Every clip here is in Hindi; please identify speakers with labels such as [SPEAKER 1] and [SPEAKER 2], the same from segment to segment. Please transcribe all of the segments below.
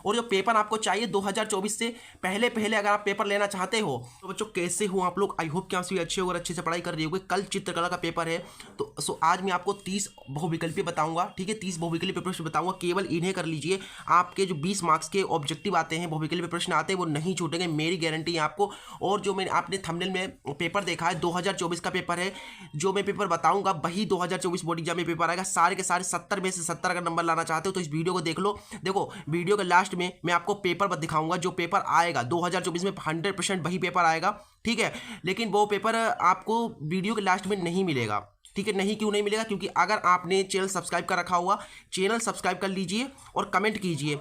[SPEAKER 1] और जो पेपर आपको चाहिए 2024 से पहले पहले अगर आप पेपर लेना चाहते हो तो बच्चों कैसे हो आप लोग, आई होप कि आप सभी अच्छे हो और अच्छे से पढ़ाई कर रहे होगे। कल चित्रकला का पेपर है, तो आज मैं आपको 30 बहुविकल्पी बताऊंगा, ठीक है। 30 बहुविकल्पी प्रश्न बताऊंगा, केवल इन्हें कर लीजिए। आपके जो 20 मार्क्स के ऑब्जेक्टिव आते हैं, बहुविकल्पी प्रश्न आते हैं, वो नहीं छूटेंगे, मेरी गारंटी है आपको। और जो मैंने आपने थंबनेल में पेपर देखा है 2024 का पेपर है, जो मैं पेपर बताऊंगा वही 2024 बोर्ड एग्जाम में पेपर आएगा। सारे के सारे 70 में से 70 अगर नंबर लाना चाहते हो तो इस वीडियो को देख लो। देखो वीडियो के लास्ट में मैं आपको पेपर दिखाऊंगा, जो पेपर आएगा 2024 में 100% वही पेपर आएगा, ठीक है। लेकिन वो पेपर आपको वीडियो के लास्ट में नहीं मिलेगा, ठीक है। नहीं क्यों नहीं मिलेगा? क्योंकि अगर आपने चैनल सब्सक्राइब कर रखा हुआ, चैनल सब्सक्राइब कर लीजिए और कमेंट कीजिए।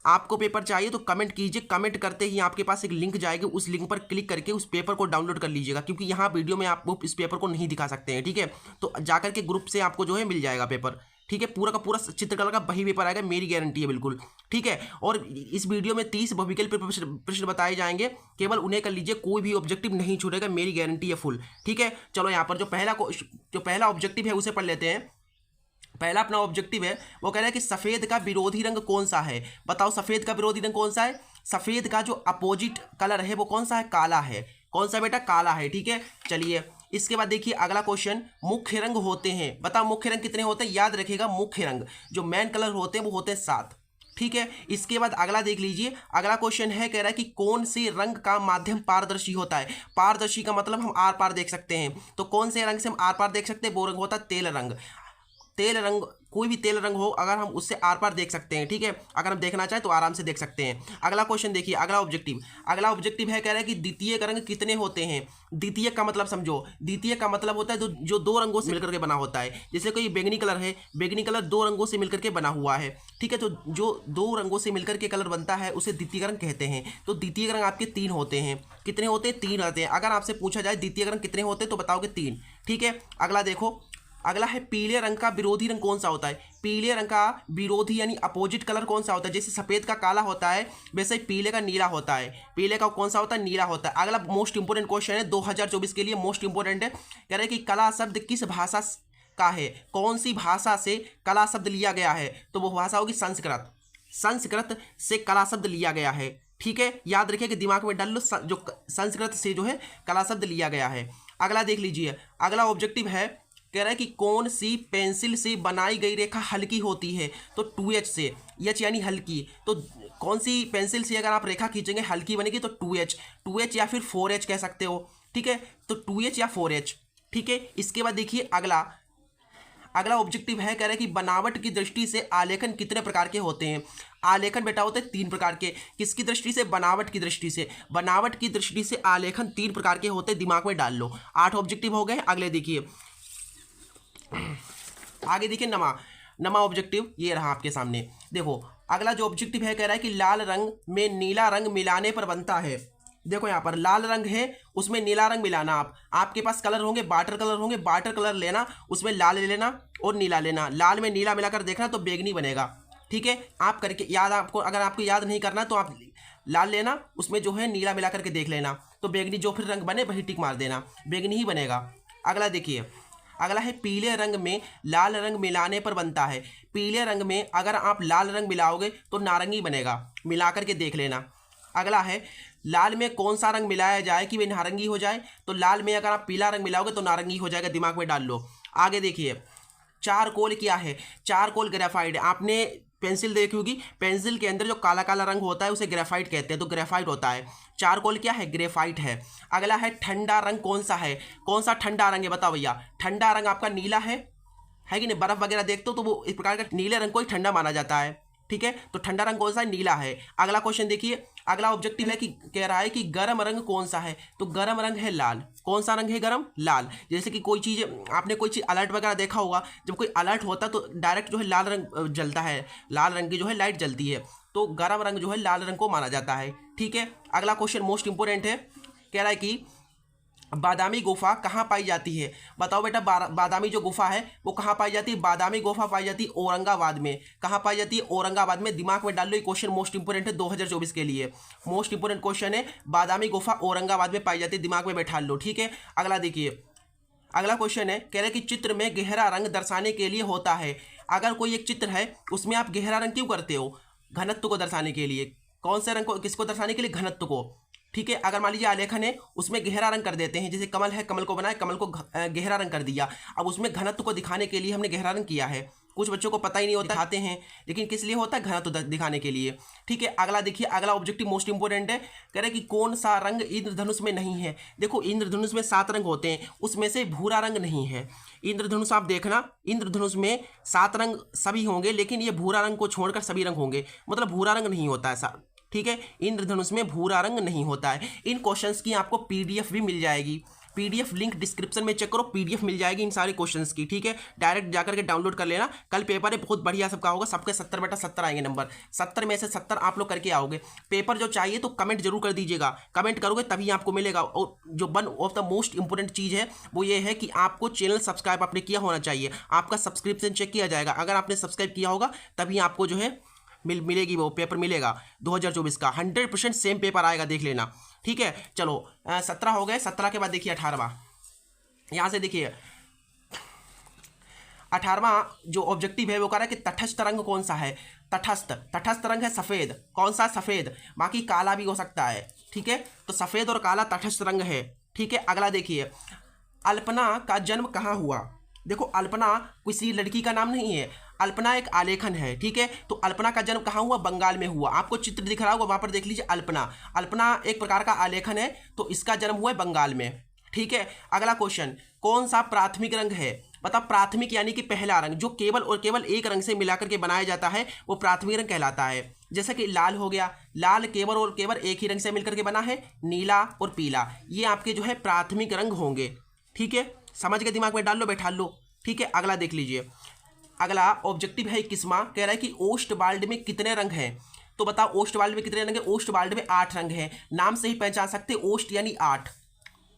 [SPEAKER 1] आपको पेपर चाहिए तो कमेंट कीजिए, कमेंट करते ही आपके पास एक लिंक जाएगी, उस लिंक पर क्लिक करके उस पेपर को डाउनलोड कर लीजिएगा, क्योंकि यहाँ वीडियो में आपको इस पेपर को नहीं दिखा सकते हैं, ठीक है। तो जाकर के ग्रुप से आपको जो है मिल जाएगा पेपर, ठीक है। पूरा का पूरा चित्रकला का वही पेपर आएगा, मेरी गारंटी है बिल्कुल, ठीक है। और इस वीडियो में 30 बहुविकल्पी प्रश्न बताए जाएंगे, केवल उन्हें कर लीजिए, कोई भी ऑब्जेक्टिव नहीं छूटेगा, मेरी गारंटी है फुल, ठीक है। चलो यहाँ पर जो पहला ऑब्जेक्टिव है उसे पढ़ लेते हैं। पहला अपना ऑब्जेक्टिव है, वो कह रहा है कि सफेद का विरोधी रंग कौन सा है। बताओ सफेद का विरोधी रंग कौन सा है? सफेद का जो अपोजिट कलर है वो कौन सा है? काला है। कौन सा बेटा? काला है, ठीक है। चलिए इसके बाद देखिए अगला क्वेश्चन, मुख्य रंग होते हैं, बताओ मुख्य रंग कितने होते हैं? याद रखिएगा मुख्य रंग जो मेन कलर होते हैं वो होते हैं 7, ठीक है। इसके बाद अगला देख लीजिए, अगला क्वेश्चन है, कह रहा है कि कौन से रंग का माध्यम पारदर्शी होता है। पारदर्शी का मतलब हम आर पार देख सकते हैं, तो कौन से रंग से हम आर पार देख सकते हैं? वो रंग होता है तेल रंग। तेल रंग, कोई भी तेल रंग हो अगर हम उससे आर पार देख सकते हैं, ठीक है। अगर हम देखना चाहें तो आराम से देख सकते हैं। अगला क्वेश्चन देखिए, अगला ऑब्जेक्टिव है, कह रहा है कि द्वितीय रंग कितने होते हैं। द्वितीय का मतलब समझो, द्वितीय का मतलब होता है जो दो रंगों से मिलकर के बना होता है। जैसे कोई बैंगनी कलर है, बैंगनी कलर 2 रंगों से मिलकर के बना हुआ है, ठीक है। तो जो 2 रंगों से मिलकर के कलर बनता है उसे द्वितीय रंग कहते हैं। तो द्वितीय रंग आपके 3 होते हैं। कितने होते हैं? 3 होते हैं। अगर आपसे पूछा जाए द्वितीय रंग कितने होते हैं तो बताओगे 3, ठीक है। अगला देखो, अगला है पीले रंग का विरोधी रंग कौन सा होता है। पीले रंग का विरोधी यानी अपोजिट कलर कौन सा होता है? जैसे सफेद का काला होता है वैसे ही पीले का नीला होता है। पीले का कौन सा होता है? नीला होता है। अगला मोस्ट इंपोर्टेंट क्वेश्चन है 2024 के लिए, मोस्ट इंपोर्टेंट है, कह रहे हैं कि कला शब्द किस भाषा का है। कौन सी भाषा से कला शब्द लिया गया है? तो वो भाषा होगी संस्कृत। संस्कृत से कला शब्द लिया गया है, ठीक है। याद रखिए कि दिमाग में डाल लो, जो संस्कृत से जो है कला शब्द लिया गया है। अगला देख लीजिए, अगला ऑब्जेक्टिव है, कह रहा है कि कौन सी पेंसिल से बनाई गई रेखा हल्की होती है। तो 2H से, H यानी हल्की, तो कौन सी पेंसिल से अगर आप रेखा खींचेंगे हल्की बनेगी? तो 2H या फिर 4H कह सकते हो, ठीक है। तो 2H या 4H, ठीक है। इसके बाद देखिए अगला ऑब्जेक्टिव है, कह रहा है कि बनावट की दृष्टि से आलेखन कितने प्रकार के होते हैं। आलेखन बेटा होते हैं 3 प्रकार के। किसकी दृष्टि से? बनावट की दृष्टि से। बनावट की दृष्टि से आलेखन 3 प्रकार के होते हैं, दिमाग में डाल लो। 8 ऑब्जेक्टिव हो गए। अगले देखिए, आगे देखिए नमा ऑब्जेक्टिव ये रहा आपके सामने। देखो अगला जो ऑब्जेक्टिव है, कह रहा है कि लाल रंग में नीला रंग मिलाने पर बनता है। देखो यहाँ पर लाल रंग है, उसमें नीला रंग मिलाना। आपके पास कलर होंगे, वाटर कलर होंगे, वाटर कलर लेना, उसमें लाल ले लेना और नीला लेना। लाल में नीला मिलाकर देखना तो बैंगनी बनेगा, ठीक है। आप करके याद, आपको अगर आपको याद नहीं करना तो आप लाल लेना, उसमें जो है नीला मिला करके देख लेना, तो बैंगनी जो फिर रंग बने वही टिक मार देना, बैंगनी ही बनेगा। अगला देखिए, अगला है पीले रंग में लाल रंग मिलाने पर बनता है। पीले रंग में अगर आप लाल रंग मिलाओगे तो नारंगी बनेगा, मिला करके देख लेना। अगला है लाल में कौन सा रंग मिलाया जाए कि वे नारंगी हो जाए। तो लाल में अगर आप पीला रंग मिलाओगे तो नारंगी हो जाएगा, दिमाग में डाल लो। आगे देखिए, चारकोल क्या है? Charcoal graphite. आपने पेंसिल देखी होगी, पेंसिल के अंदर जो काला काला रंग होता है उसे ग्रेफाइट कहते हैं, तो ग्रेफाइट होता है। चारकोल क्या है? ग्रेफाइट है। अगला है ठंडा रंग कौन सा है। कौन सा ठंडा रंग है बताओ भैया? ठंडा रंग आपका नीला है कि नहीं? बर्फ वगैरह देखते हो तो वो इस प्रकार का नीले रंग को ही ठंडा माना जाता है, ठीक है। तो ठंडा रंग कौन सा है? नीला है। अगला क्वेश्चन देखिए, अगला ऑब्जेक्टिव है कि कह रहा है कि गर्म रंग कौन सा है। तो गर्म रंग है लाल। कौन सा रंग है गर्म? लाल। जैसे कि कोई चीज़, आपने कोई चीज़ अलर्ट वगैरह देखा होगा, जब कोई अलर्ट होता है तो डायरेक्ट जो है लाल रंग जलता है, लाल रंग की जो है लाइट जलती है, तो गर्म रंग जो है लाल रंग को माना जाता है, ठीक है। अगला क्वेश्चन मोस्ट इंपोर्टेंट है, कह रहा है कि बादामी गुफा कहाँ पाई जाती है। बताओ बेटा, बादामी जो गुफा है वो कहाँ पाई जाती है। बादामी गुफा पाई जाती है औरंगाबाद में। कहाँ पाई जाती है? औरंगाबाद में। दिमाग में डाल लो, ये क्वेश्चन मोस्ट इंपोर्टेंट है 2024 के लिए, मोस्ट इंपोर्टेंट क्वेश्चन है। बादामी गुफा औरंगाबाद में पाई जाती है, दिमाग में बैठा लो, ठीक है। अगला देखिए, अगला क्वेश्चन है, कह रहे कि चित्र में गहरा रंग दर्शाने के लिए होता है। अगर कोई एक चित्र है उसमें आप गहरा रंग क्यों करते हो? घनत्व को दर्शाने के लिए। कौन से रंग को, किसको दर्शाने के लिए? घनत्व को। ठीक है, अगर मान लीजिए आलेखन है, उसमें गहरा रंग कर देते हैं, जैसे कमल है, कमल को बनाए, कमल को गहरा रंग कर दिया। अब उसमें घनत्व को दिखाने के लिए हमने गहरा रंग किया है। कुछ बच्चों को पता ही नहीं होता, दिखाते हैं, लेकिन किस लिए होता है? घनत्व दिखाने के लिए। ठीक है, अगला देखिए, अगला ऑब्जेक्टिव मोस्ट इंपोर्टेंट है। कह रहे कि कौन सा रंग इंद्रधनुष में नहीं है। देखो इंद्रधनुष में 7 रंग होते हैं, उसमें से भूरा रंग नहीं है। इंद्रधनुष आप देखना, इंद्रधनुष में 7 रंग सभी होंगे, लेकिन ये भूरा रंग को छोड़कर सभी रंग होंगे, मतलब भूरा रंग नहीं होता है। ठीक है, इंद्रधनुष में भूरा रंग नहीं होता है। इन क्वेश्चंस की आपको पीडीएफ भी मिल जाएगी। पीडीएफ लिंक डिस्क्रिप्शन में चेक करो, पीडीएफ मिल जाएगी इन सारे क्वेश्चंस की। ठीक है, डायरेक्ट जाकर के डाउनलोड कर लेना। कल पेपर है, बहुत बढ़िया सबका होगा, सबके 70/70 आएंगे नंबर। 70 में से 70 आप लोग करके आओगे। पेपर जो चाहिए तो कमेंट जरूर कर दीजिएगा, कमेंट करोगे तभी आपको मिलेगा। और जो one of the most important चीज़ है वो ये है कि आपको चैनल सब्सक्राइब आपने किया होना चाहिए। आपका सब्सक्रिप्शन चेक किया जाएगा, अगर आपने सब्सक्राइब किया होगा तभी आपको जो है मिलेगी, वो पेपर मिलेगा 2024 का। 100% सेम पेपर आएगा, देख लेना। ठीक है, चलो 17 हो गए। 17 के बाद देखिए 18वां। यहाँ से देखिए 18वां जो ऑब्जेक्टिव है वो कह रहा है कि तटस्थ रंग कौन सा है। तटस्थ रंग है सफ़ेद। कौन सा? सफ़ेद। बाकी काला भी हो सकता है। ठीक है, तो सफ़ेद और काला तटस्थ रंग है। ठीक है, अगला देखिए, अल्पना का जन्म कहाँ हुआ। देखो अल्पना किसी लड़की का नाम नहीं है, अल्पना एक आलेखन है। ठीक है, तो अल्पना का जन्म कहाँ हुआ? बंगाल में हुआ। आपको चित्र दिख रहा होगा, वहाँ पर देख लीजिए अल्पना। अल्पना एक प्रकार का आलेखन है, तो इसका जन्म हुआ है बंगाल में। ठीक है, अगला क्वेश्चन, कौन सा प्राथमिक रंग है। मतलब प्राथमिक यानी कि पहला रंग, जो केवल और केवल एक रंग से मिलाकर के बनाया जाता है वो प्राथमिक रंग कहलाता है। जैसे कि लाल हो गया, लाल केवल और केवल एक ही रंग से मिलकर के बना है। नीला और पीला ये आपके जो है प्राथमिक रंग होंगे। ठीक है, समझ के दिमाग में डाल लो, बैठा लो। ठीक है, अगला देख लीजिए, अगला ऑब्जेक्टिव है 21वां। कह रहा है कि ओस्टवाल्ड में कितने रंग हैं। तो बताओ ओस्टवाल्ड में कितने रंग हैं। ओस्टवाल्ड में 8 रंग हैं। नाम से ही पहचान सकते, ओस्ट यानी 8,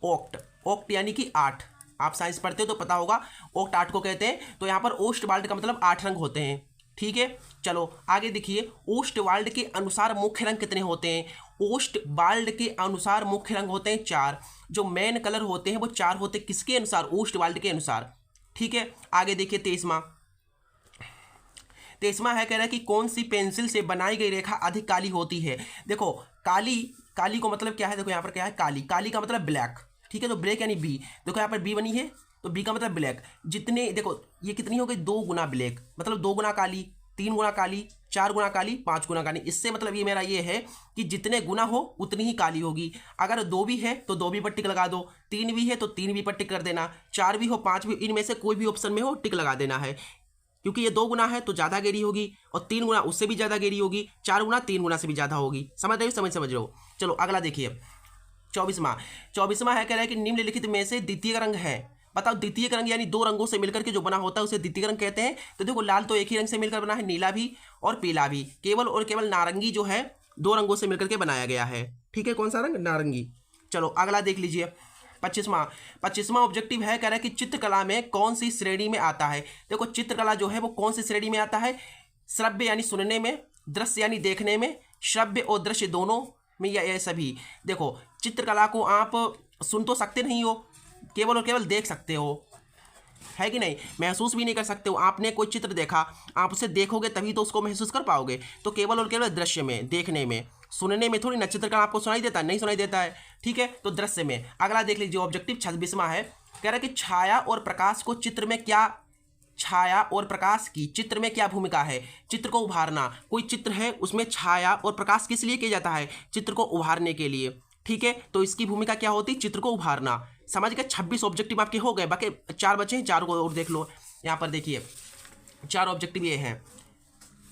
[SPEAKER 1] ओक्ट यानी कि 8। आप साइंस पढ़ते हो तो पता होगा, ओक्ट 8 को कहते हैं। तो यहाँ पर ओस्टवाल्ड का मतलब 8 रंग होते हैं। ठीक है, चलो आगे देखिए, ओस्टवाल्ड के अनुसार मुख्य रंग कितने होते हैं। ओस्टवाल्ड के अनुसार मुख्य रंग होते हैं 4। जो मेन कलर होते हैं वो 4 होते हैं, किसके अनुसार? ओस्टवाल्ड के अनुसार। ठीक है, आगे देखिए 23वां है, कह रहा है कि कौन सी पेंसिल से बनाई गई रेखा अधिक काली होती है। देखो काली को मतलब क्या है, देखो यहाँ पर क्या है, काली का मतलब ब्लैक। ठीक है, तो ब्लैक यानी बी। देखो यहाँ पर बी बनी है, तो बी का मतलब ब्लैक। जितने देखो ये कितनी हो गई, 2 गुना ब्लैक, मतलब 2 गुना काली, 3 गुना काली, 4 गुना काली, 5 गुना काली। इससे मतलब ये मेरा ये है कि जितने गुना हो उतनी ही काली होगी। अगर 2 भी है तो 2 भी पर टिक लगा दो, 3 भी है तो 3 भी पर टिक कर देना, 4 भी हो 5 भी, इनमें से कोई भी ऑप्शन में हो टिक लगा देना है। क्योंकि ये 2 गुना है तो ज़्यादा गहरी होगी, और 3 गुना उससे भी ज़्यादा गहरी होगी, 4 गुना 3 गुना से भी ज़्यादा होगी। समझ रहे हो? समझ रहे हो? चलो अगला देखिए 24वां है, कह रहा है कि निम्नलिखित में से द्वितीय रंग है। बताओ द्वितीय रंग यानी 2 रंगों से मिलकर के जो बना होता है उसे द्वितीय रंग कहते हैं। तो देखो लाल तो एक ही रंग से मिलकर बना है, नीला भी और पीला भी। केवल और केवल नारंगी जो है 2 रंगों से मिलकर के बनाया गया है। ठीक है, कौन सा रंग? नारंगी। चलो अगला देख लीजिए 25वां ऑब्जेक्टिव है, कह रहा है कि चित्रकला में कौन सी श्रेणी में आता है। देखो चित्रकला जो है वो कौन सी श्रेणी में आता है। श्रव्य यानी सुनने में, दृश्य यानी देखने में, श्रव्य और दृश्य दोनों में, या ये सभी। देखो चित्रकला को आप सुन तो सकते नहीं हो, केवल और केवल देख सकते हो, है कि नहीं? महसूस भी नहीं कर सकते हो। आपने कोई चित्र देखा, आप उसे देखोगे तभी तो उसको महसूस कर पाओगे। तो केवल और केवल दृश्य में, देखने में, सुनने में थोड़ी ना चित्रकला आपको सुनाई देता है, नहीं सुनाई देता है। ठीक है, तो दृश्य में। अगला देख लीजिए ऑब्जेक्टिव 26वां है, कह रहा है कि छाया और प्रकाश को चित्र में क्या, छाया और प्रकाश की चित्र में क्या भूमिका है। चित्र को उभारना, कोई चित्र है उसमें छाया और प्रकाश किस लिए किया जाता है? चित्र को उभारने के लिए। ठीक है, तो इसकी भूमिका क्या होती है? चित्र को उभारना। समझ गए? 26 ऑब्जेक्टिव आपके हो गए, बाकी 4 बचे हैं, 4 को और देख लो। यहाँ पर देखिए 4 ऑब्जेक्टिव ये हैं।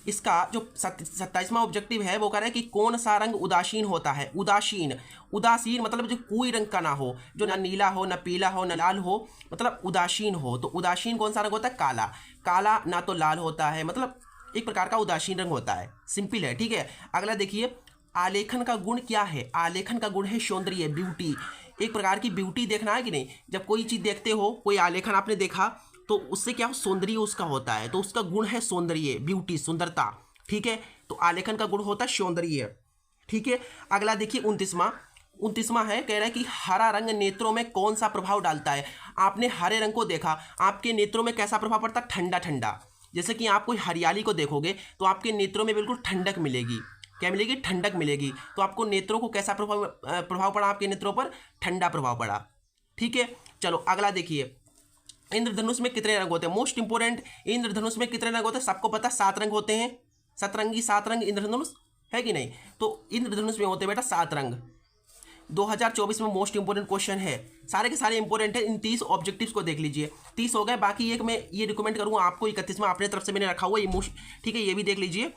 [SPEAKER 1] इसका जो 27वां ऑब्जेक्टिव है वो कह रहा है कि कौन सा रंग उदासीन होता है। उदासीन मतलब जो कोई रंग का ना हो, जो ना नीला हो, ना पीला हो, ना लाल हो, मतलब उदासीन हो। तो उदासीन कौन सा रंग होता है? काला ना तो लाल होता है, मतलब एक प्रकार का उदासीन रंग होता है। सिंपल है। ठीक है, अगला देखिए आलेखन का गुण क्या है। आलेखन का गुण है सौंदर्य, ब्यूटी। एक प्रकार की ब्यूटी देखना है कि नहीं। जब कोई चीज़ देखते हो, कोई आलेखन आपने देखा तो उससे क्या सौंदर्य उसका होता है, तो उसका गुण है सौंदर्य, ब्यूटी, सुंदरता। ठीक है, तो आलेखन का गुण होता है सौंदर्य। ठीक है, अगला देखिए 29वां है, कह रहा है कि हरा रंग नेत्रों में कौन सा प्रभाव डालता है। आपने हरे रंग को देखा, आपके नेत्रों में कैसा प्रभाव पड़ता है? ठंडा ठंडा। जैसे कि आप कोई हरियाली को देखोगे तो आपके नेत्रों में बिल्कुल ठंडक मिलेगी। क्या मिलेगी? ठंडक मिलेगी। तो आपको नेत्रों को कैसा प्रभाव पड़ा? आपके नेत्रों पर ठंडा प्रभाव पड़ा। ठीक है, चलो अगला देखिए, इंद्रधनुष में कितने रंग होते हैं? मोस्ट इंपोर्टेंट, इंद्रधनुष में कितने रंग होते हैं? सबको पता 7 रंग होते हैं। सतरंगी 7 रंग इंद्रधनुष है कि नहीं? तो इंद्रधनुष में होते हैं बेटा 7 रंग। 2024 में मोस्ट इंपोर्टेंट क्वेश्चन है, सारे के सारे इंपोर्टेंट है। इन 30 ऑब्जेक्टिव्स को देख लीजिए। 30 हो गए, बाकी एक मैं ये रिकमेंड करूंगा आपको 31 में अपने तरफ से मैंने रखा हुआ ये ठीक है, ये भी देख लीजिए।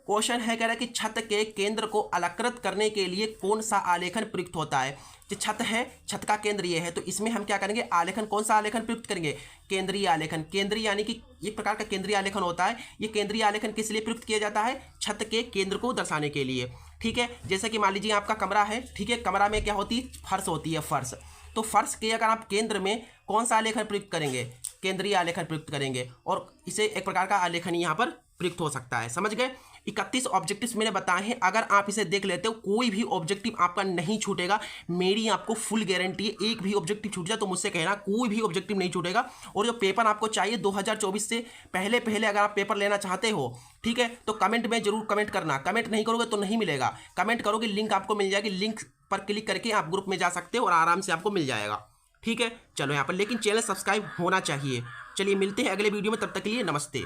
[SPEAKER 1] क्वेश्चन है, कह रहा है कि छत के केंद्र को अलंकृत करने के लिए कौन सा आलेखन प्रयुक्त होता है? जो छत है, छत का केंद्र ये है, तो इसमें हम क्या करेंगे? आलेखन, कौन सा आलेखन प्रयुक्त करेंगे? केंद्रीय आलेखन। केंद्रीय यानी कि एक प्रकार का केंद्रीय आलेखन होता है। ये केंद्रीय आलेखन किस लिए प्रयुक्त किया जाता है? छत के केंद्र को दर्शाने के लिए। ठीक है, जैसे कि मान लीजिए आपका कमरा है, ठीक है, कमरा में क्या होती है? फर्श होती है, फर्श। तो फर्श के अगर आप केंद्र में कौन सा आलेखन प्रयुक्त करेंगे? केंद्रीय आलेखन प्रयुक्त करेंगे, और इसे एक प्रकार का आलेखन यहाँ पर प्रयुक्त हो सकता है। समझ गए? 31 ऑब्जेक्टिव्स मैंने बताए हैं। अगर आप इसे देख लेते हो, कोई भी ऑब्जेक्टिव आपका नहीं छूटेगा, मेरी आपको फुल गारंटी है। एक भी ऑब्जेक्टिव छूट जाए तो मुझसे कहना, कोई भी ऑब्जेक्टिव नहीं छूटेगा। और जो पेपर आपको चाहिए 2024 से पहले अगर आप पेपर लेना चाहते हो, ठीक है, तो कमेंट में जरूर कमेंट करना। कमेंट नहीं करोगे तो नहीं मिलेगा, कमेंट करोगे लिंक आपको मिल जाएगी। लिंक पर क्लिक करके आप ग्रुप में जा सकते हो और आराम से आपको मिल जाएगा। ठीक है, चलो यहाँ पर, लेकिन चैनल सब्सक्राइब होना चाहिए। चलिए मिलते हैं अगले वीडियो में, तब तक के लिए नमस्ते।